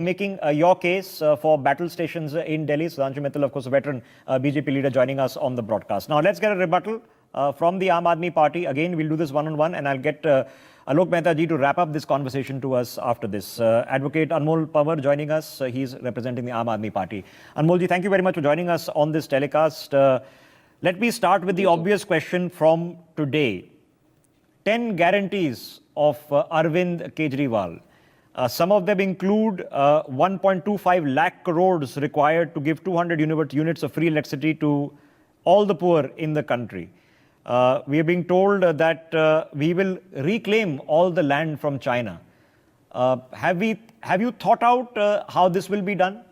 making your case for battle stations in Delhi. Sudhanshu Mittal, of course, a veteran BJP leader, joining us on the broadcast. Now, let's get a rebuttal from the Aam Aadmi Party. Again, we'll do this one-on-one, and I'll get Alok Mehta ji to wrap up this conversation to us after this. Advocate Anmol Pawar joining us. He's representing the Aam Aadmi Party. Anmol ji, thank you very much for joining us on this telecast. Let me start with the obvious question from today. 10 guarantees of Arvind Kejriwal. Some of them include 1.25 lakh crores required to give 200 units of free electricity to all the poor in the country. We are being told that we will reclaim all the land from China. Have you thought out how this will be done?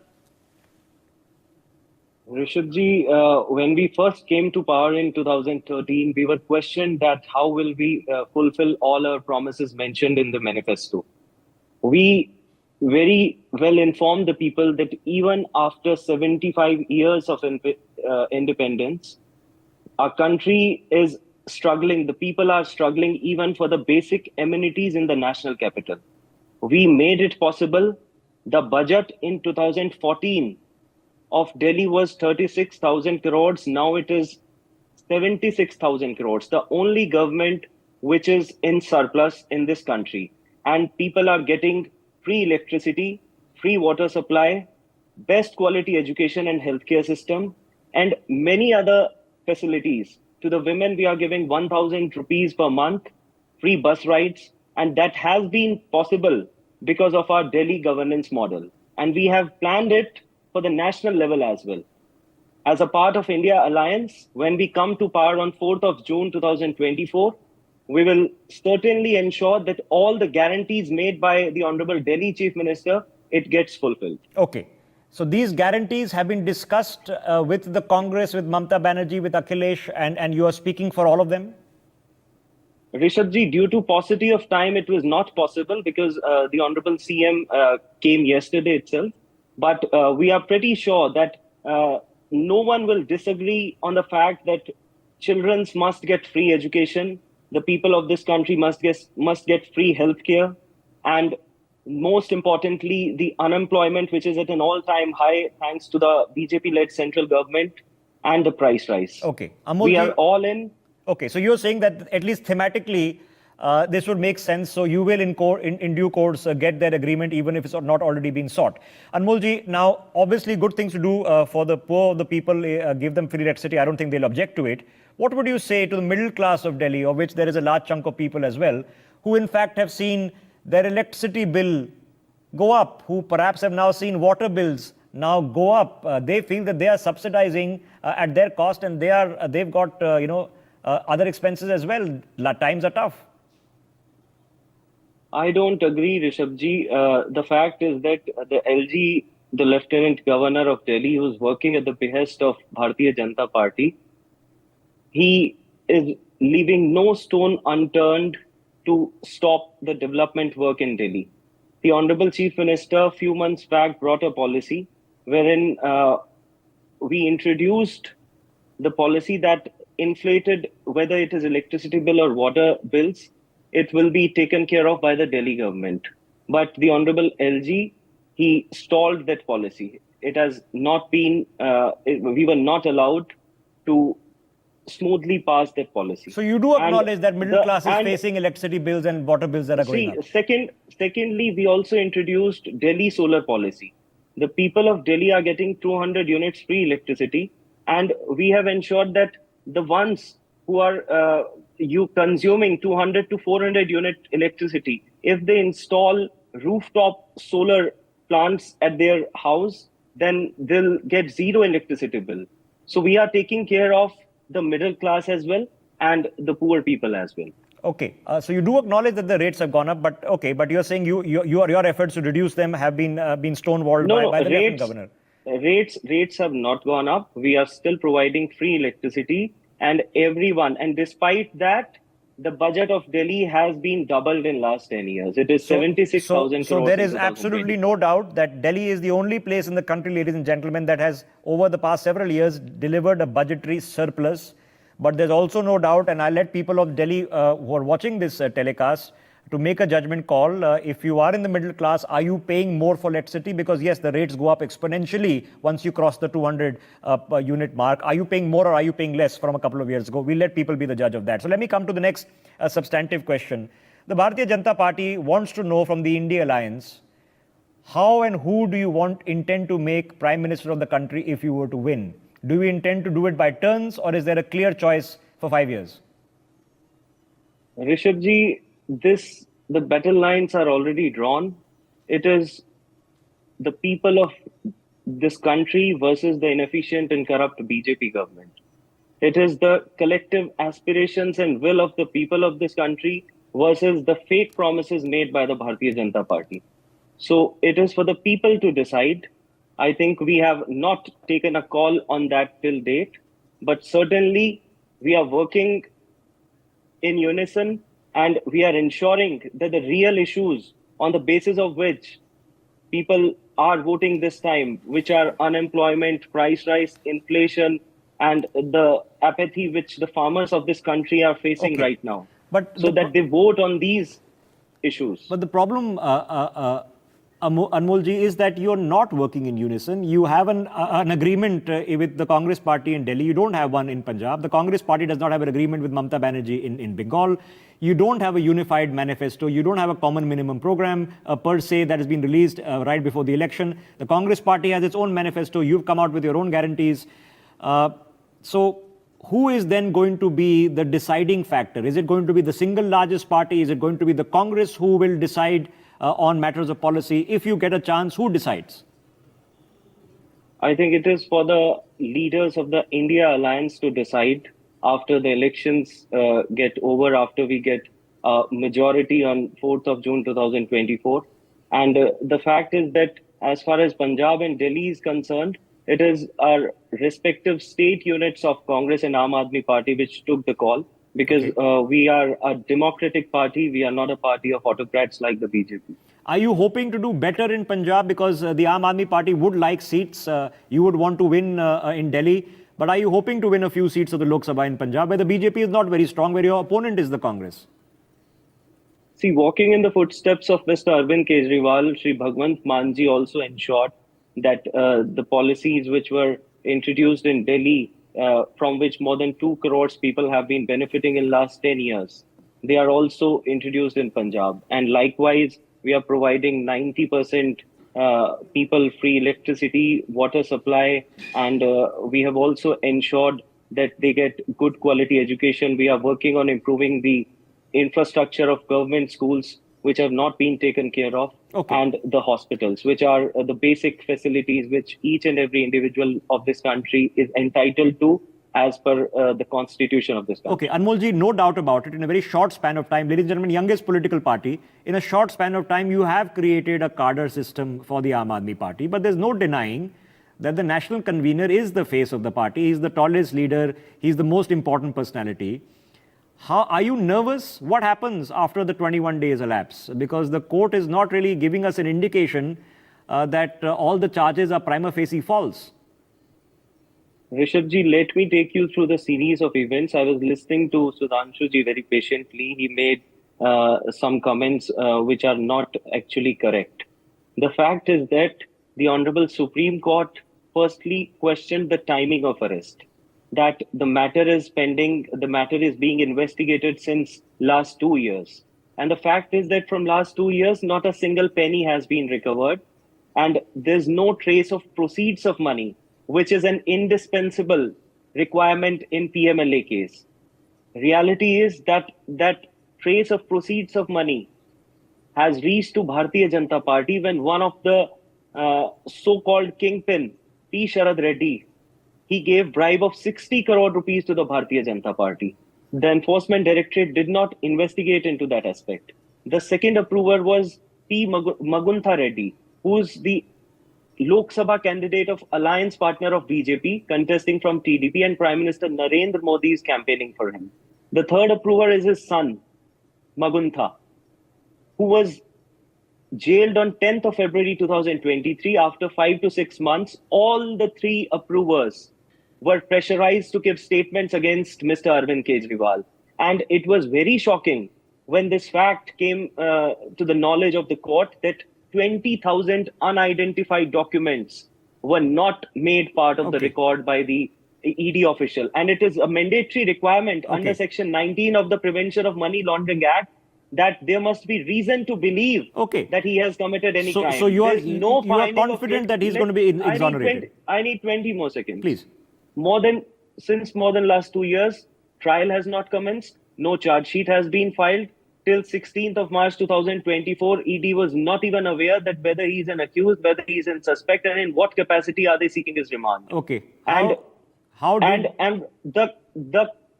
Rishabh, when we first came to power in 2013, we were questioned that how will we fulfill all our promises mentioned in the manifesto. We very well informed the people that even after 75 years of independence, our country is struggling. The people are struggling even for the basic amenities in the national capital. We made it possible. The budget in 2014 of Delhi was 36,000 crores. Now it is 76,000 crores. The only government which is in surplus in this country. And people are getting free electricity, free water supply, best quality education and healthcare system, and many other facilities. To the women, we are giving 1,000 rupees per month, free bus rides, and that has been possible because of our Delhi governance model. And we have planned it for the national level as well. As a part of India Alliance, when we come to power on 4th of June 2024, we will certainly ensure that all the guarantees made by the Honorable Delhi Chief Minister, it gets fulfilled. Okay. So these guarantees have been discussed with the Congress, with Mamata Banerjee, with Akhilesh, and you are speaking for all of them? Rishabh, due to paucity of time, it was not possible because the Honorable CM came yesterday itself. But we are pretty sure that no one will disagree on the fact that children must get free education. The people of this country must get free healthcare, and most importantly, the unemployment, which is at an all-time high, thanks to the BJP-led central government, and the price rise. Okay, we are all in. Okay, so you're saying that at least thematically, this would make sense. So you will, in due course, get that agreement, even if it's not already been sought. Anmolji, now obviously good things to do for the poor of the people. Give them free electricity. I don't think they'll object to it. What would you say to the middle class of Delhi, of which there is a large chunk of people as well, who in fact have seen their electricity bill go up, who perhaps have now seen water bills now go up? They feel that they are subsidizing at their cost, and they've got other expenses as well. Times are tough. I don't agree, Rishabh. The fact is that the LG, the Lieutenant Governor of Delhi, who's working at the behest of Bharatiya Janata Party, he is leaving no stone unturned to stop the development work in Delhi. The Honorable Chief Minister a few months back brought a policy wherein we introduced the policy that inflated, whether it is electricity bill or water bills, it will be taken care of by the Delhi government. But the Honorable LG, he stalled that policy. It has not been, we were not allowed to smoothly pass that policy. So you do acknowledge that middle class is facing electricity bills and water bills that are going up? Secondly, we also introduced Delhi solar policy. The people of Delhi are getting 200 units free electricity, and we have ensured that the ones who are consuming 200 to 400 unit electricity, if they install rooftop solar plants at their house, then they'll get zero electricity bill. So we are taking care of the middle class as well and the poor people as well. Okay, so you do acknowledge that the rates have gone up, but okay, but you're saying your efforts to reduce them have been stonewalled by the Lieutenant Governor. Rates have not gone up. We are still providing free electricity, and everyone, and despite that, the budget of Delhi has been doubled in last 10 years. It is 76,000 crores. So there is absolutely no doubt that Delhi is the only place in the country, ladies and gentlemen, that has, over the past several years, delivered a budgetary surplus. But there's also no doubt, and I'll let people of Delhi who are watching this telecast to make a judgment call. If you are in the middle class, are you paying more for electricity? Because yes, the rates go up exponentially once you cross the 200 unit mark. Are you paying more or are you paying less from a couple of years ago? We'll let people be the judge of that. So let me come to the next substantive question. The Bharatiya Janata Party wants to know from the India Alliance, how and who do you intend to make Prime Minister of the country if you were to win? Do you intend to do it by turns, or is there a clear choice for 5 years? Rishabhji, the battle lines are already drawn. It is the people of this country versus the inefficient and corrupt BJP government. It is the collective aspirations and will of the people of this country versus the fake promises made by the Bharatiya Janata Party. So it is for the people to decide. I think we have not taken a call on that till date, but certainly we are working in unison and we are ensuring that the real issues on the basis of which people are voting this time, which are unemployment, price rise, inflation, and the apathy which the farmers of this country are facing right now. So that they vote on these issues. But the problem, Anmolji, is that you're not working in unison. You have an agreement with the Congress party in Delhi. You don't have one in Punjab. The Congress party does not have an agreement with Mamata Banerjee in Bengal. You don't have a unified manifesto. You don't have a common minimum program per se that has been released right before the election. The Congress party has its own manifesto. You've come out with your own guarantees. So who is then going to be the deciding factor? Is it going to be the single largest party? Is it going to be the Congress who will decide on matters of policy? If you get a chance, who decides? I think it is for the leaders of the India Alliance to decide after the elections get over, after we get a majority on 4th of June 2024. And the fact is that as far as Punjab and Delhi is concerned, it is our respective state units of Congress and Aam Aadmi Party which took the call, because we are a democratic party. We are not a party of autocrats like the BJP. Are you hoping to do better in Punjab? Because the Aam Aadmi Party would like seats. You would want to win in Delhi. But are you hoping to win a few seats of the Lok Sabha in Punjab, where the BJP is not very strong, where your opponent is the Congress? See, walking in the footsteps of Mr. Arvind Kejriwal, Shri Bhagwant Manji also ensured that the policies which were introduced in Delhi, from which more than 2 crores people have been benefiting in last 10 years, they are also introduced in Punjab. And likewise, we are providing 90% people free electricity, water supply, and we have also ensured that they get good quality education. We are working on improving the infrastructure of government schools, which have not been taken care of, and the hospitals, which are the basic facilities which each and every individual of this country is entitled to as per the constitution of this country. Okay, Anmolji, no doubt about it. In a very short span of time, ladies and gentlemen, youngest political party, in a short span of time, you have created a cadre system for the Aam Aadmi Party. But there's no denying that the national convener is the face of the party. He's the tallest leader. He's the most important personality. How are you nervous? What happens after the 21 days elapse? Because the court is not really giving us an indication that all the charges are prima facie false. Rishabhji, let me take you through the series of events. I was listening to Sudhanshuji very patiently. He made some comments which are not actually correct. The fact is that the Honorable Supreme Court firstly questioned the timing of arrest, that the matter is pending, the matter is being investigated since last 2 years. And the fact is that from last 2 years, not a single penny has been recovered, and there's no trace of proceeds of money, which is an indispensable requirement in PMLA case. Reality is that that trace of proceeds of money has reached to Bharatiya Janata Party when one of the so-called kingpin, P. Sharad Reddy, he gave bribe of 60 crore rupees to the Bharatiya Janata Party. The Enforcement Directorate did not investigate into that aspect. The second approver was P. Maguntha Reddy, who's the Lok Sabha candidate of alliance partner of BJP, contesting from TDP, and Prime Minister Narendra Modi is campaigning for him. The third approver is his son, Maguntha, who was jailed on 10th of February 2023 after 5 to 6 months. All the three approvers were pressurized to give statements against Mr. Arvind Kejriwal. And it was very shocking when this fact came to the knowledge of the court that 20,000 unidentified documents were not made part of the record by the ED official. And it is a mandatory requirement under Section 19 of the Prevention of Money Laundering Act that there must be reason to believe that he has committed any crime. So you are confident that he's going to be exonerated? I need 20 more seconds. Please. Since more than last 2 years, trial has not commenced. No charge sheet has been filed. Till 16th of March 2024, ED was not even aware that whether he is an accused, whether he is a suspect, and in what capacity are they seeking his remand.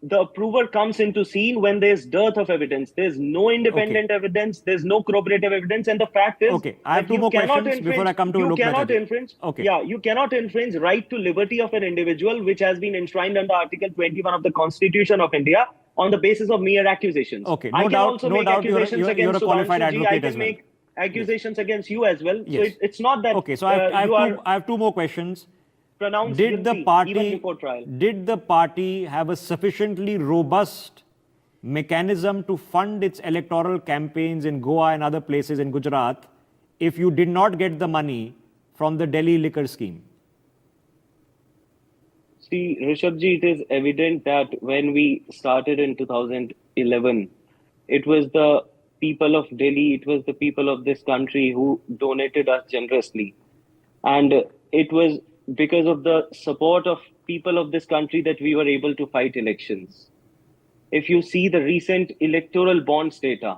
The approval comes into scene when there's dearth of evidence. There's no independent evidence. There's no corroborative evidence. And the fact is, I have two more questions before I come to you cannot infringe. You cannot infringe right to liberty of an individual, which has been enshrined under Article 21 of the Constitution of India, on the basis of mere accusations. No doubt, you're a qualified advocate as well. I can make accusations against you as well. Yes. So it's not that so I have two more questions. Did the party have a sufficiently robust mechanism to fund its electoral campaigns in Goa and other places in Gujarat if you did not get the money from the Delhi liquor scheme? See, Rishabhji, it is evident that when we started in 2011, it was the people of Delhi, it was the people of this country who donated us generously. And it was because of the support of people of this country that we were able to fight elections. If you see the recent electoral bonds data,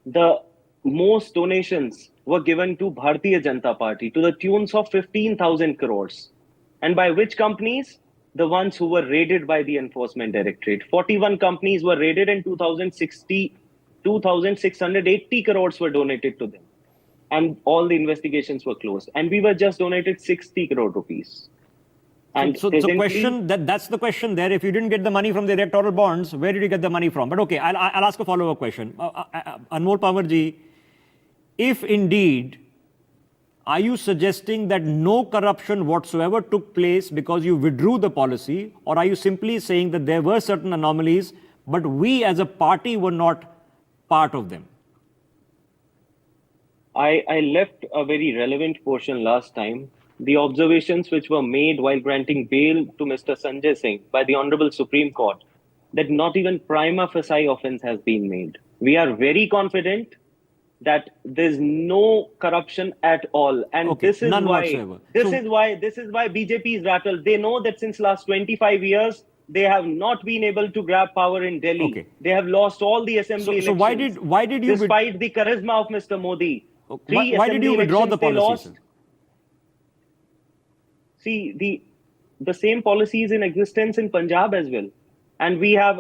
the most donations were given to Bharatiya Janata Party to the tunes of 15,000 crores. And by which companies? The ones who were raided by the Enforcement Directorate. 41 companies were raided and 2,680 crores were donated to them. And all the investigations were closed. And we were just donated 60 crore rupees. And so that's the question there. If you didn't get the money from the electoral bonds, where did you get the money from? But okay, I'll ask a follow-up question. Anmol Panwarji, if indeed, are you suggesting that no corruption whatsoever took place because you withdrew the policy? Or are you simply saying that there were certain anomalies, but we as a party were not part of them? I left a very relevant portion last time. The observations which were made while granting bail to Mr. Sanjay Singh by the Hon'ble Supreme Court, that not even prima facie offense has been made. We are very confident that there's no corruption at all. And this is why BJP is rattled. They know that since last 25 years, they have not been able to grab power in Delhi. They have lost all the assembly elections. So why did you despite the charisma of Mr. Modi. Why did you withdraw the policy? See, the same policy is in existence in Punjab as well. And we have,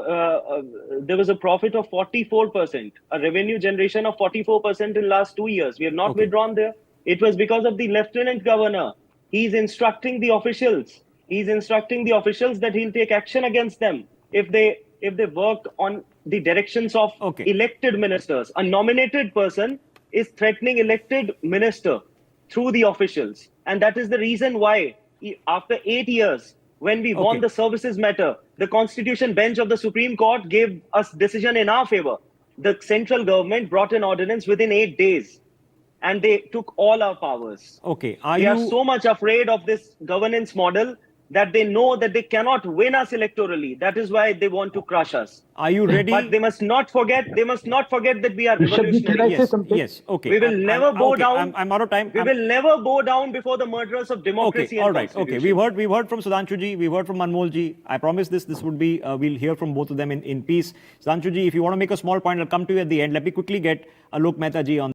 there was a profit of 44%, a revenue generation of 44% in last 2 years. We have not withdrawn there. It was because of the Lieutenant Governor. He's instructing the officials. He's instructing the officials that he'll take action against them if they work on the directions of elected ministers. A nominated person is threatening elected minister through the officials. And that is the reason why, after 8 years, when we won the services matter, the Constitution bench of the Supreme Court gave us decision in our favor. The central government brought an ordinance within 8 days. And they took all our powers. We are so much afraid of this governance model that they know that they cannot win us electorally. That is why they want to crush us. Are you ready? But they must not forget that we are revolutionary. Can I say something? Yes, We will never bow down. I'm out of time. We will never bow down before the murderers of democracy and Constitution. We've heard from Sudhanshuji, we've heard from Anmolji. I promise this would be, we'll hear from both of them in peace. Sudhanshuji, if you want to make a small point, I'll come to you at the end. Let me quickly get Alok Mehta ji on